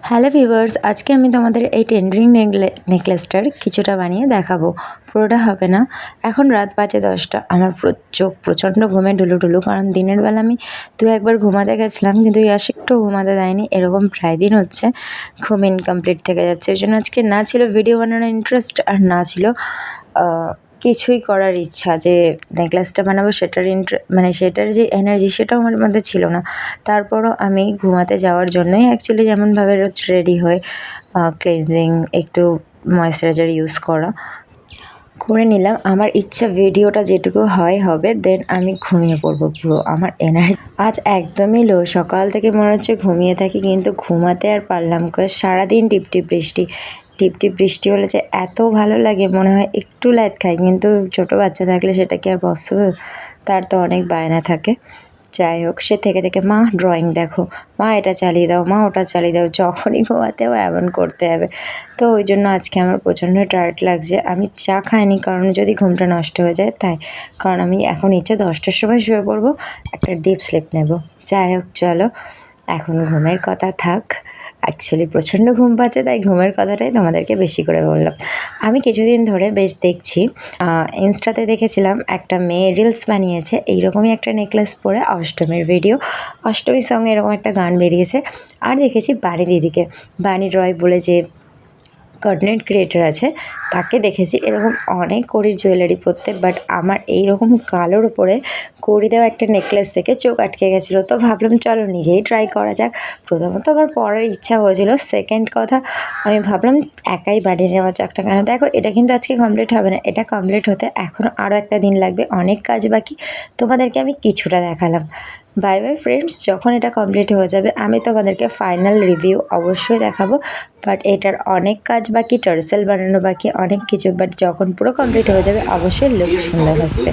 Hello viewers, আজকে আমি তোমাদের এই টেন্ডরিং নেকলেসটার কিছুটা বানিয়ে দেখাবো। পুরোটা হবে না। এখন রাত বাজে 10টা। আমার চোখ প্রচণ্ড ঘুমে ঢুলুঢুলু, কারণ দিনের বেলা আমি একবার ঘুমাতে গেছিলাম, কিন্তু ইয়াস একটু ঘুমাতে দেয়নি। এরকম প্রায় দিন হচ্ছে ঘুম ইনকমপ্লিট থেকে যাচ্ছে। ওই জন্য আজকে না ছিল ভিডিও বানানোর ইন্টারেস্ট, আর না ছিল কিছুই করার ইচ্ছা যে নেকলেসটা বানাবো সেটার যে এনার্জি সেটাও আমার মধ্যে ছিল না। তারপরও আমি ঘুমাতে যাওয়ার জন্যই অ্যাকচুয়ালি যেমনভাবে রোজ রেডি হয়ে ক্লিনজিং একটু ময়েশ্চারাইজার ইউজ করে নিলাম। আমার ইচ্ছা ভিডিওটা যেটুকু হবে, দেন আমি ঘুমিয়ে পড়বো। পুরো আমার এনার্জি আজ একদমই লো। সকাল থেকে মনে হচ্ছে ঘুমিয়ে থাকি, কিন্তু ঘুমাতে আর পারলাম কই। সারাদিন টিপটিপ বৃষ্টি। টিপটিপ বৃষ্টি হলে যে এত ভালো লাগে, মনে হয় একটু লাইট খাই, কিন্তু ছোটো বাচ্চা থাকলে সেটা কি আর পসিবল? তার তো অনেক বায়না থাকে। যাই হোক, সে থেকে মা ড্রয়িং দেখো, মা এটা চালিয়ে দাও, মা ওটা চালিয়ে দাও, যখনই ঘুমাতেও এমন করতে হবে। তো ওই জন্য আজকে আমার প্রচণ্ড টায়ার্ড লাগছে। আমি চা খাইনি, কারণ যদি ঘুমটা নষ্ট হয়ে যায় তাই। কারণ আমি এখন ইচ্ছে 10টার সময় শুয়ে পড়বো, একটা ডিপ স্লিপ নেব। যাই হোক, চলো এখন ঘুমের কথা থাক। অ্যাকচুয়ালি প্রচণ্ড ঘুম পাচ্ছে, তাই ঘুমের কথাটাই তোমাদেরকে বেশি করে বললাম। আমি কিছুদিন ধরে বেশ দেখছি, ইনস্টাতে দেখেছিলাম একটা মেয়ে রিলস বানিয়েছে এইরকমই একটা নেকলেস পরে, অষ্টমীর ভিডিও, অষ্টমীর সঙ্গে এরকম একটা গান বেরিয়েছে। আর দেখেছি বানি দিদিকে, বানি রয় বলে যে কন্টেন্ট ক্রিয়েটার আছে, তাকে দেখেছি এরকম অনেক কড়ির জুয়েলারি পরতে। বাট আমার এইরকম কালোর উপরে কড়ি দেওয়া একটা নেকলেস থেকে চোখ আটকে গেছিলো। তো ভাবলাম চলো নিজেই ট্রাই করা যাক। প্রথমত আমার পরার ইচ্ছা হয়েছিল, সেকেন্ড কথা আমি ভাবলাম একাই বানিয়ে নেওয়া যাক না। কেন দেখো, এটা কিন্তু আজকে কমপ্লিট হবে না, এটা কমপ্লিট হতে এখনও আরও একটা দিন লাগবে, অনেক কাজ বাকি। তোমাদেরকে আমি কিছুটা দেখালাম। বাই বাই ফ্রেন্ডস, যখন এটা কমপ্লিট হয়ে যাবে আমি তোমাদেরকে ফাইনাল রিভিউ অবশ্যই দেখাবো। বাট এটার অনেক কাজ বাকি, টার্সেল বানানো বাকি, অনেক কিছু। বাট যখন পুরো কমপ্লিট হয়ে যাবে অবশ্যই লুক সুন্দর আসবে।